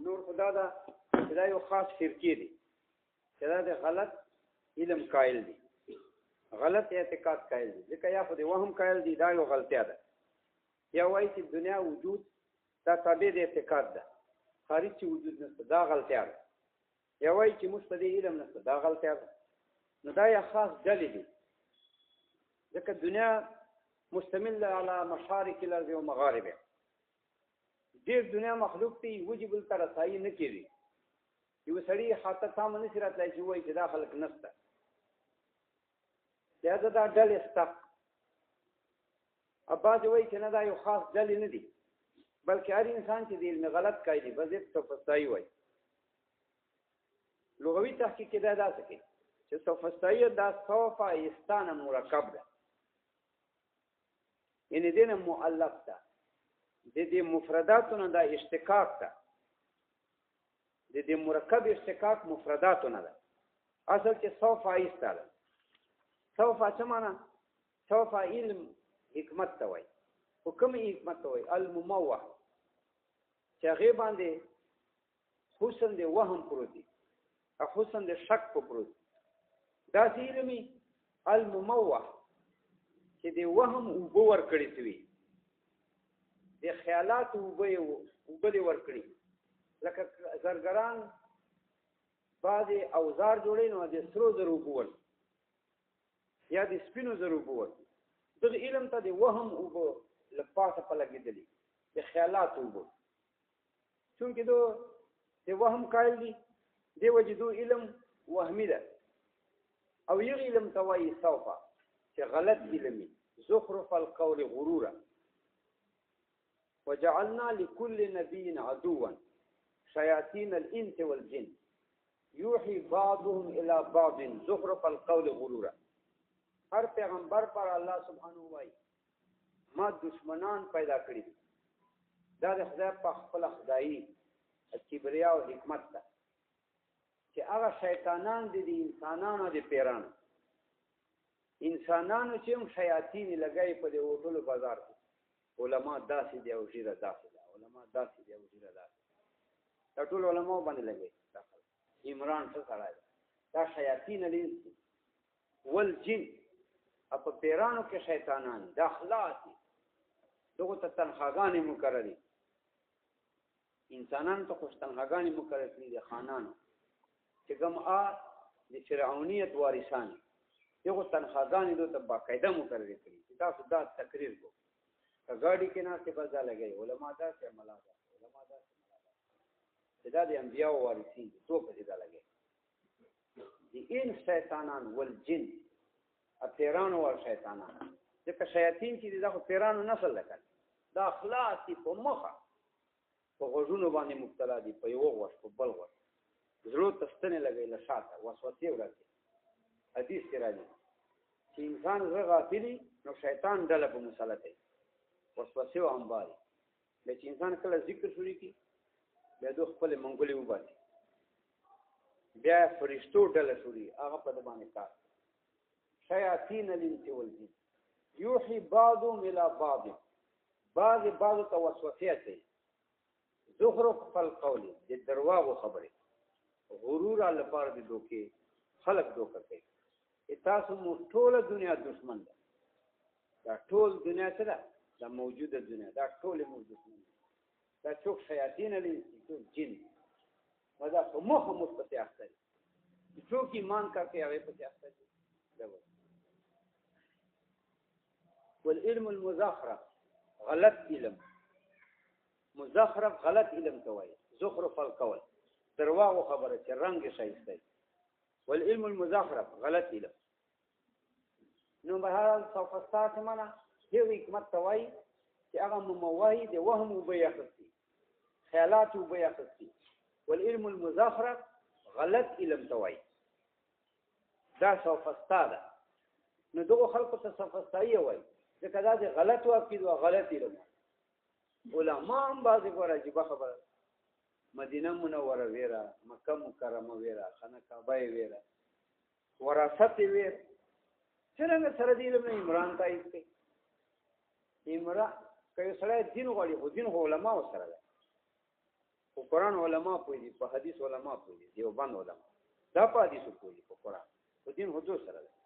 نور خدا دا چې دا یو خاص فرقې دي چې دا د غلط علم قائل دي غلط اعتقاد قائل دي ځکه یا خو د وهم قائل دي دا یو غلطیا ده یا وایي چې دنیا وجود دا تابع د اعتقاد ده خارج چې وجود نشته دا غلطیا ده یا وایي چې موږ په دې علم نشته دا غلطیا ده نو دا یو خاص ډلې دي ځکه دنیا مشتمل على مشارق الارض و مغاربها ډېر دنیا مخلوق دی وجب تر رسایي نه کیږي یو سړی حتی تام نه سي راتلای چې وایي چې دا خلک نشته دا دا ډلې سته اباځ وایي چې نه دا یو خاص ډلې نه دي بلکې هر انسان چې د علم غلط کوي دی بس یې سوفسطایي وایي لغوي تحقیق کې دا داسې کوي چې سوفسطایي دا سوفا استانه مرکب ده یعنی دینه مؤلف ده د دې مفرداتونو دا اشتقاق ده د دې مرکب اشتقاق مفرداتونه ده اصل کې سوفا ایستاله سوفا څه معنا سوفا علم حکمت ته وایي حکم حکمت ته وایي المموح چې هغه باندې حسن د وهم پروت دی او حسن د شک په پروت دا علمي المموح چې د وهم اوبه ورکړي شوي د خیالات اوبه ورکړي لکه زرګران بعضې اوزار جوړوي نو د سرو زرو اوبه ور یا د سپینو زرو اوبه ور دغه علم ته د وهم اوبه له پاسه په لګېدلي د خیالات اوبه چونکې دو د وهم قایل دي دې وجې دو علم وهمي ده او یو علم ته وایي سوفا چې غلط علمي زخرف القول غرورا وجعلنا لكل نبي عدوا شياطين الانس والجن يوحي بعضهم الى بعض زخرف القول غرورا هر پیغمبر پر الله سبحانه وایي ما دشمنان پیدا کړی دا د خدای په خپل خدایي کبریا او حکمت ده چې هغه شیطانان دي د انسانانو د پیرانو انسانانو چې هم شیاطین لګای په دې هوټل بازار کې علما داسې دی او ژیره داسې ده علما داسې دی او ژیره داسې دا ټول علما باندې لګي عمران څه سره دا شیاطین الانس والجن په پیرانو کې شیطانان د اخلاص دغه ته تنخواګانې مقرري انسانانو ته خو تنخواګانې مقرر کړي دي خانانو چې کوم د فرعونیت وارثان یو تنخواګانې دوی ته باقاعده مقرر کړي چې تاسو دا تقریر کو کګاډي کې نه څه بازار لګي علما دا څه ملا دا علما دا څه ملا دا دا د انبیاء وارثین دي ټول په دې دا لګي دي ان شیطانان والجن اپیرانو ور شیطانان ځکه شیاطین چې دغه پیرانو نسل لکه دا اخلاصي په مخه په غوږونو باندې مبتلا دي په یو غوږ په بل غوږ زړه تستنه لګي له شاته وسوسه ورته حدیث کې راځي چې انسان زړه غافلی نو شیطان ډله په مسلط دی وسوسه او انباري چې انسان کله ذکر شروع کی بیا د خپل منګولې وباسي بیا فرشتو ډله شروع هغه په باندې کار شیاطین الانس والجن یوحي بعضهم الى بعض بعض توسوسه کوي زخرف القول د درواغو خبره غرور علی لپاره د دوکي خلق دوکه کوي تاسو مو ټول دنیا دشمن ده دا ټول دنیا څه ده دا موجوده دنیا دا ټول مو دشمن دا څوک شیاطین الانس جن ودا په مخه مثبت اخته څوک ایمان کوي هغه په اخته دي والعلم المزخرف غلط علم مزخرف غلط علم کوي زخرف القول درواغ خبره چې رنگ شایسته والعلم المزخرف غلط علم نو بهر صفات معنا هیڅ حکمت توای چې هغه مموهي د وهم وبيخسي خیالات وبيخسي والعلم المزخرف غلط علم توای دا صفات نو دغه خلکو ته صفاتایي وای ځکه دا غلط واقع او غلط علم علماء هم بعضی ورجبه خبره مدینه منوره ویرا مکه مکرمه ویرا خانه کعبه ویرا وراثت ویر څنګه سره دی علم عمران تایید کوي عمران کوي سره دین غوړي خو دین علماء سره ده خو قرآن علما پوي دي په حدیث علما پوي دي دیوبند علما دا په حدیث پوي دي په قرآن په دین حضور سره ده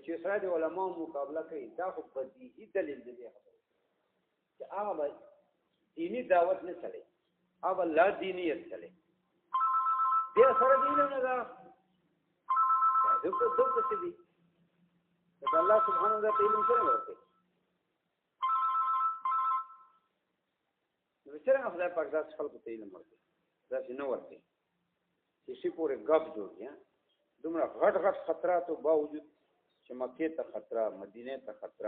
چې سره د علما مقابله کوي دا خو بدیهي دلیل دی چې هغه دینی دعوت نه چلے هغه لا دینیت چلے دې سره دین نه دا دغه څه دي دا الله سبحانه و تعالی سره ورته نو څنګه خدای پاک ذات خلق ته علم ورته دا چې نو ورته چې شي پورې غب جوړ یا دومره غټ غټ خطراتو باوجود چې مکه ته خطر مدینه ته خطر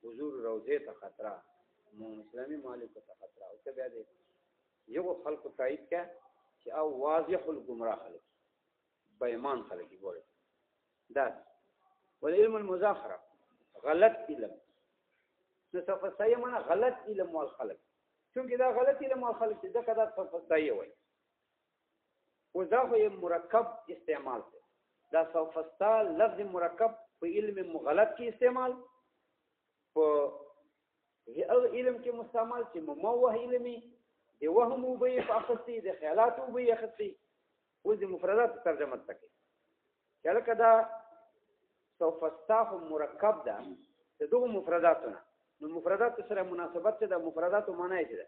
حضور روضه ته خطر اسلامي مالک ته خطر او څه بیا دي یو خلق تایید کا چې او واضح الگمراه خلق بېمان خلق ګوره دا والعلم المزاخره غلط علم نو صفصایه معنا غلط علم والخلق چونکه دا غلط علم والخلق دا کدا صفصایه وای او دا خو مرکب استعمال دی دا صفصا لفظ مرکب په علم مغلط کې استعمال په علم کې مستعمل چې مموه علمي دی وهم وبې فاخستي د خیالات وبې اخستي او د مفردات ترجمه تکي کله کدا صفصا مرکب ده د دوه مفرداتونه نو مفردات سره مناسبت ده مفردات معنی څه ده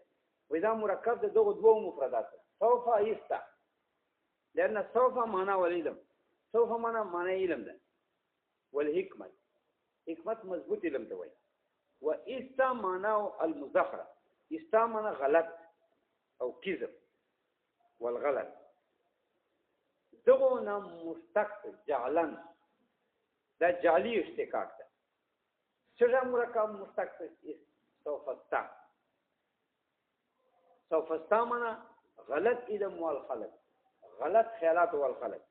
وې دا مرکب ده دوه مفردات سوف ایستا لأن سوف معنى والعلم سوف معنى علم ده والحكمة حكمت مضبوط علم ده وای و استا معنى المزخرف استا معنى غلط او كذب والغلط دغه نام مشتق جعلن دا جعلی اشتقاق ده څنګه مرکب مشتق سوف استا معنى غلط علم والخلق غلط خیالات والخلق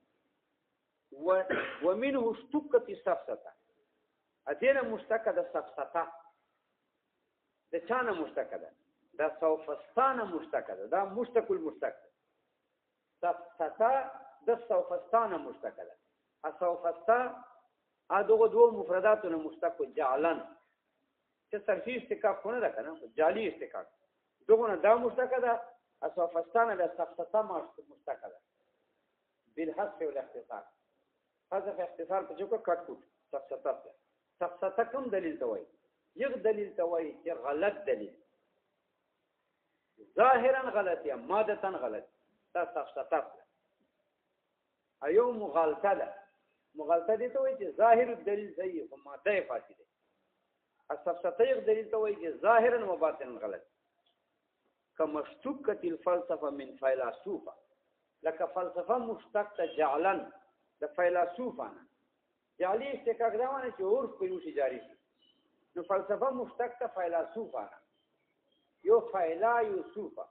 ومنه اشتقت السفسطه ادينا مشتقه ده سفسطه ده چانه مشتقه ده ده سوفستانه مشتقه ده ده مشتق المشتق سفسطه ده سوفستانه مشتقه ده السوفستا ادغه دوه مفرداتونه مشتق جعلن چې صرفي استقاق نه ده کنه جعلی استقاق دغه دا مشتقه ده السوفستانه ده سفسطه مشتقه ده بالحذف والاختصار حذف اختصار په جوکه کټ کوټ سفسطه کوم دلیل ته وایي یو دلیل ته وایي چې غلط دلیل ظاهرا غلط یا مادتا غلط دا سفسطه ایو مغالطه ده مغالطه دي ته وایي چې ظاهر الدلیل صحیح او ماده فاسده السفسطه یو دلیل ته وایي چې ظاهرا و باطنا غلط کما اشتقت الفلسفه من فیلسوفه لکه فلسفه مشتق جعلن د فیلسوفانه جعلی استقاق دا معنی چې عرف په یوشي جاری شي نو فلسفه مشتق فیلسوفانه یو فیلا یوسوفا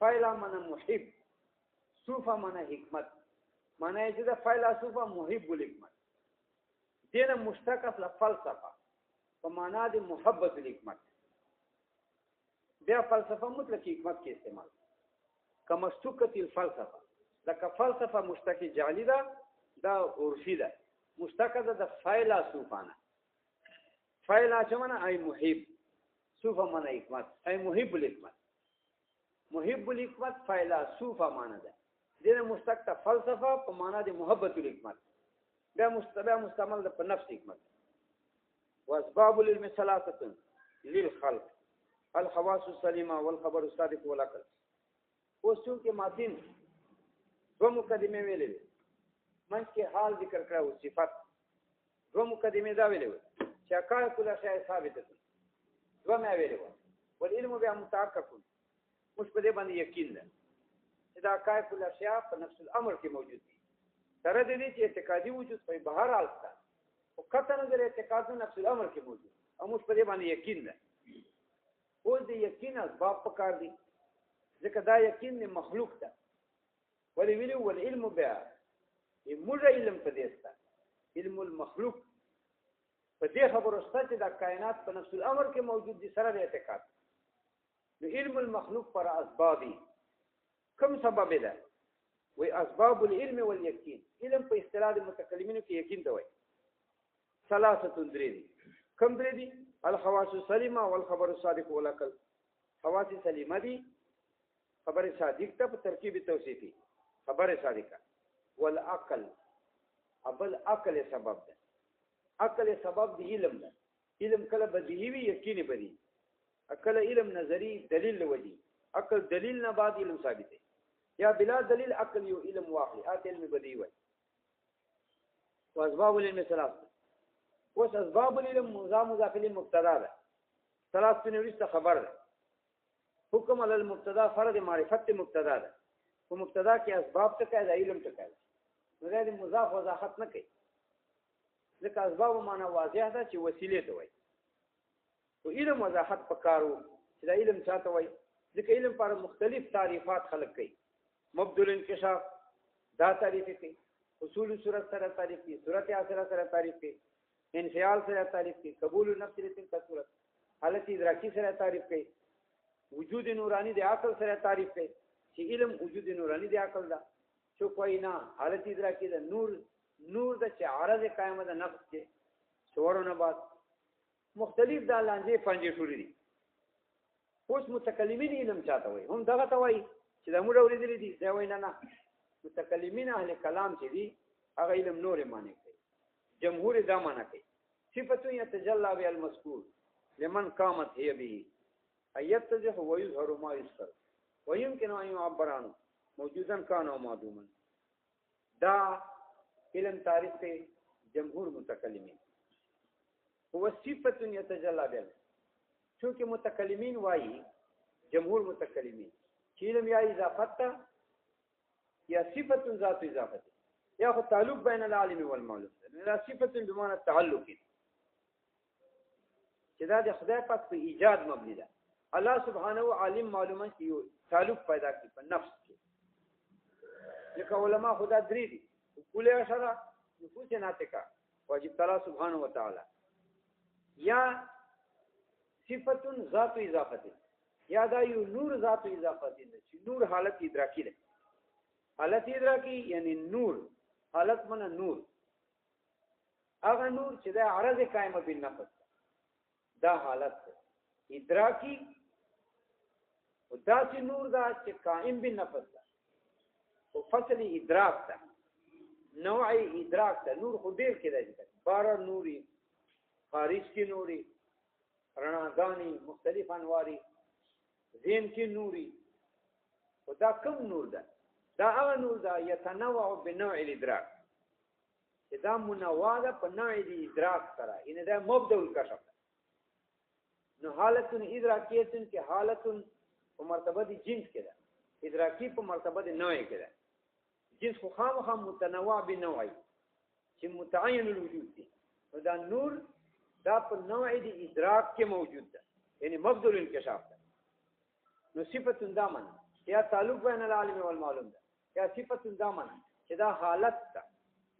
فیلا معنی محب صوفا معنی حکمت معنی چې دا فیلسوفه محب الحکمت دینه مشتق فلسفه په معنا د محبت الحکمت بیا فلسفه مطلق حکمت کې استعمال کما اشتقت الفلسفه لکه فلسفه مشتق جعلی ده دا عرفی ده مشتق ده د فیلسوفانه فیلا چې معنی ای محب صوفا معنی حکمت ای محب الحکمت محب الحکمت فیلسوفه معنی ده دینه مشتق فلسفه په معنا د محبت الحکمت بیا مستعمل ده په نفس حکمت واسباب العلم ثلاثه للخلق الحواس السليمه والخبر الصادق والعقل اوس چې ماتین دو مقدمه ویلې من کې حال ذکر کړو صفات دو مقدمه دا ویلې چې اکا کله شی ثابت دي دو مې ویلې والعلم بیا متحقق مش په دې باندې یقین ده چې دا اکا کله شی په نفس الامر کې موجود دي تر دې چې اعتقادي وجود په بهر حال ده او کته نظر اعتقاد نفس الامر کې موجود او مش په دې باندې یقین ده او دې یقین اسباب پکار دي ځکه دا یقین مخلوق ده ولی ویلو والعلم بیا موږ علم په دې ستا علم المخلوق په دې خبرو ستا چې دا کائنات په نفس الامر کې موجود دي سره د اعتقاد نو علم المخلوق پر اسبابي کوم سبب ده وی اسباب العلم واليقين علم په اصطلاح المتکلمینو کې یقین ته وایي ثلاثه درې دي کوم درې دي الحواس السليمه والخبر الصادق والعقل حواس سلیمه دي خبر صادق ته په ترکیب توصیفي خبر صادقه والعقل ابل عقل سبب ده عقل سبب دی علم ده علم کله بدیهی وي یقیني بدی عقل علم نظری دلیل لودي عقل دلیل نه بعد علم ثابت دی یا بلا دلیل عقل یو علم واقعي ات علم بدی وي واسباب العلم ثلاثه اوس اسباب العلم مضاف الى مبتدا ده ثلاثه نورست خبر ده حکم علی المبتدا فرض معرفت مبتدا ده او مبتدا کې اسباب ته کوي علم ته کوي نو دا مضاف وضاحت نه کوي ځکه اسباب معنا واضح ده چې وسیله ته وایي او علم وضاحت پکارو چې دا علم څه ته وایي ځکه علم پر مختلف تعریفات خلق کوي مبدل انکشاف دا تعریف کوي اصول صورت سره تعریف کوي صورت اثر سره تعریف کوي انفعال سره تعریف کوي قبول النفس لتلك صورت حالت ادراکی سره تعریف کوي وجود نورانی د عقل سره تعریف کوي چې علم وجود نورانی د عقل دا شو کوي نه حالت ادراکی د نور د چې عارض قائمه د نفس کې شورونه بعد مختلف د لانجې پنځه شوري دي اوس متکلمین علم چاته وي هم دغه ته وي چې د موږ اوریدل دي دا وینا نه متکلمین اهل کلام چې دي هغه علم نور معنی کوي جمهور دا معنی کوي صفته يتجلى بالمذكور لمن قامت هي به ايتجه ويظهر ما يذكر ويمكن ان يعبر عنه موجودا كان او معدوما دا علم تعریف ته جمهور متکلمین هو صفه يتجلى بها چونکه متکلمین وایي جمهور متکلمین چې علم یا اضافت یا صفه ذات اضافت یا خو تعلق بین العالم والمعلوم دا صفه بمعنى التعلق چې دا د خدای پاک په ایجاد مبني ده الله سبحانه عالم معلومه چې یو تعلق پیدا کړي په نفس کې لکه علما خدا درې دي کله اشاره نفوس ناطقه واجب تعالی سبحانه وتعالى یا صفه ذات اضافت یا دا یو نور ذات اضافت دي چې نور حالت ادراکی ده حالت ادراکی یعنی نور حالت من نور هغه نور چې د عرض قائمه بالنفس دا حالت ادراکی او داسې نور دا چې قائم بالنفس ده او فصل ادراک ده نوع ادراک ده نور خو ډیر کې دی بار نوري خارج کې نوري رڼاګانی مختلف انواري ذهن کې نوري او دا کوم نور ده دا هغه نور ده يتنوع بنوع الادراك چې دا منوع ده په نوع الادراک سره ان دا مبدا الکشف نو حالت ادراکیه کې حالت په مرتبه دي جنس کې ده ادراکی په مرتبه دي نوع کې ده جنس خو خامخا متنوع بنوعي چې متعین الوجود دي نو دا نور دا په نوع دي ادراک کې موجود ده یعنی مبدا الانکشاف ده نو صفه دامن یا تعلق بین العالم والمعلوم ده یا صفت دامن چې دا حالت ده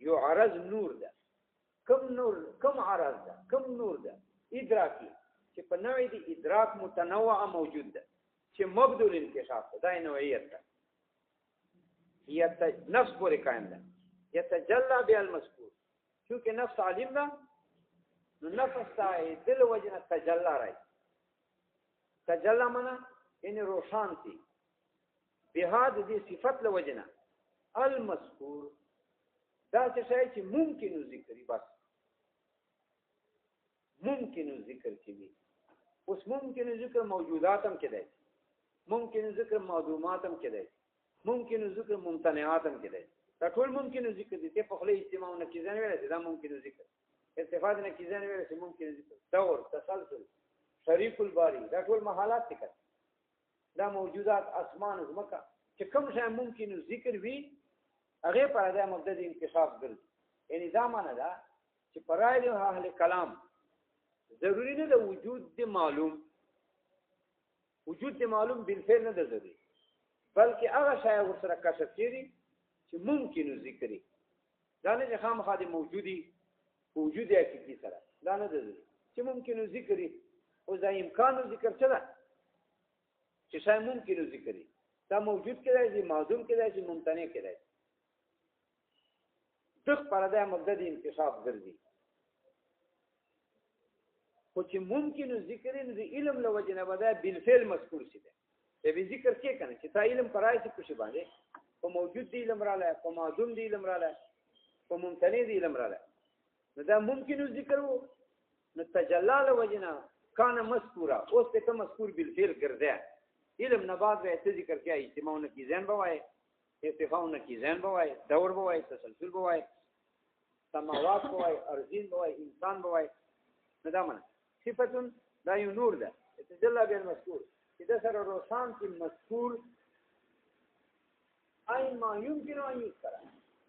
یو عرض نور ده کم عرض ده کم نور ده ادراکی چې په نوع دي ادراک متنوع موجود ده چې مبدا الانکشاف ده نوعیت ده نفس پورې قائم ده يتجلى بالمذكور چونکه نفس عالم ده نو نفس ته دل وجنه تجلى راي تجلى معنا ان روشانتي بهذه دي صفت لوجنه المذكور دا څه چې ممکن ذکر بس ممکن ذکر کوي اوس ممکن ذکر موجودات هم کېدای ممکن ذکر معدومات هم کېدای ممکن ذکر ممتنعات هم کېدای دا ټول ممکن ذکر دي ته په خپل اجتماع نه کیږي نه دا ممکن ذکر استفاده نه کیږي نه چې ممکن ذکر دور تسلسل شریک الباری دا ټول محالات دي دا موجودات اسمان زمکه چې کوم شی ممکن ذکر وي هغه پر دا مبدا انکشاف ګرځي یعنی دا معنی دا چې پرای له اهل کلام ضروری نه د وجود دی معلوم وجود دی معلوم بالفعل نه ضروری بلکې هغه شی ورسره کشف کړي چې ممکن ذکر دا نه چې خامخا د موجودی وجود حقيقي سره دا نه ضروری چې ممکن ذکر او دا امکان ذکر څه ده چې شای ممکن ذکر دا موجود کېدای شي معدوم کېدای شي ممتنع کېدای شي دغه پر دا مبدا انکشاف ګرځي خو چې ممکن ذکر د علم له وجه نه بدا بالفعل مذکور شي دی به ذکر کې کنه چې تا علم پرای شي په شی باندې په موجود دی علم رااله په معدوم دی علم رااله په ممتنع دی علم رااله نو دا ممکن ذکر وو نو تجلال وجنا کان مذکورا اوس ته مذکور بالفعل ګرځي علم نه بعد به ذکر کې اجتماعونه کی ذهن بوای ارتفاعونه کی ذهن بوای دور بوای تسلسل بوای سماوات بوای ارضین بوای انسان بوای نو دا منه صفتون دا یو نور ده تجلى بالمذکور چې د سره روشان کې مذکور اي ما يمكن ان يذكر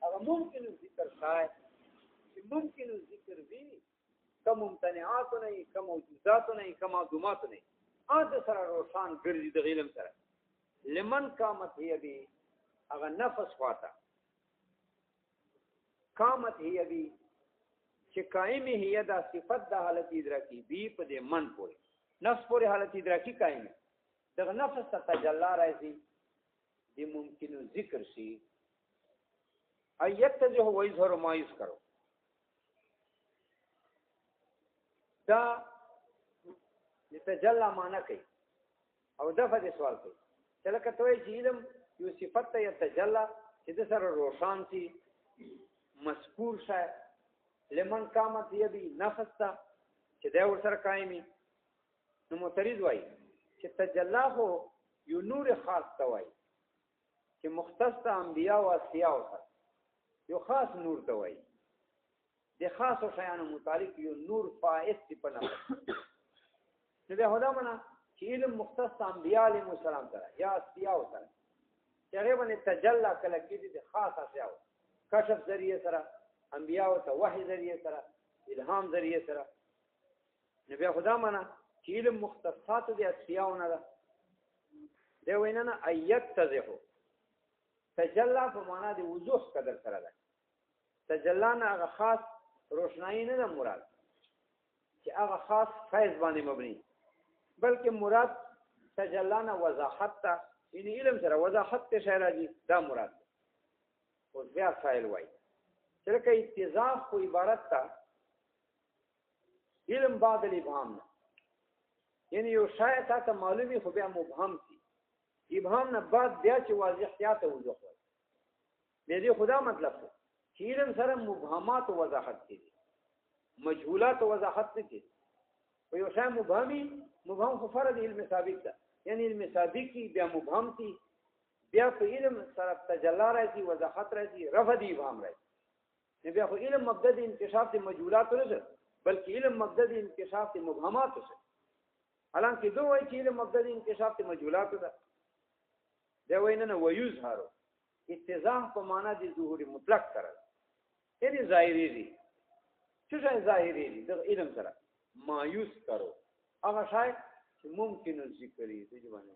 هذا ممكن ذکر شای چې ممکن ذکر وی کم ممتنعات نه کم موجودات نه کم معدومات نه اته سره روشان ګرځي د علم سره لمن قامت هي بي هغه نفس واته قامت هي بي چې قائمه هي د صفت د حالت ادراکی بي په دې من پورې نفس پورې حالت ادراکی قائمه دغه نفس ته تجلی راځي د ممکن ذکر شي ایت جو هو یظهر ما یذکر دا تجلی معنا کوي او دغه سوال کوي چې لکه توي چې علم یو صفت ته تجلی چې د سره روشان شي مذکور شي لمن قامت یبی نفس تا چې دا ور سره قائمي نو معترض وای چې تجلی هو یو نور خاص ته وای چې مختص ته انبیا او اسیا سره یو خاص نور ته وای د خاص شیانو متعلق یو نور فائز په نفس نو به هدا منا چې علم مختص ته انبیا علیهم السلام سره یا اسیا سره چې هغه باندې تجلی کله کې د خاص اسیا کشف ذریعہ سره انبیاء ته وحی ذریعہ سره الهام ذریعہ سره نبی خدا معنا چې علم مختصات دي اسیاونه ده دی ویننه ایت تزهو تجلا په معنا د وضوح قدر سره ده تجلا نه هغه خاص روشنايي نه مراد چې هغه خاص فیض باندې مبني بلکې مراد تجلا نه وضاحت ته یعنی علم سره وضاحت ته شای راځي دا مراد اوس بیا فاعل وایي چرکه اتضاح کو عبارت تا علم بعد الابهام یعنی یو شای تا معلومی خو بیا مبهم سی ابهام نه بعد بیا چې واضحیات وضوح وي د دې خدا مطلب څه چې علم سره مبهمات او وضاحت کړي مجهولات او وضاحت نه کړي او یو شای مبهم خو فرض علم ثابت ده یعنی علم ثابت کی بیا مبهم سی بیا په علم سره تجلی راځي وضاحت راځي رفع دی ابهام راځي بیا خو علم مبدا د انکشاف د مجهولات نه بلکې علم مبدا د انکشاف د مبهمات څه حالانکه دوه وایي چې علم مبدا د انکشاف د مجهولات ده دا ویننه ويظهر اتضاح په معنا د ظهور مطلق سره یعنی ظاهري دي څه ظاهري دي د علم سره مایوس کرو هغه شای چې ممکن ذکر یې د ځوانه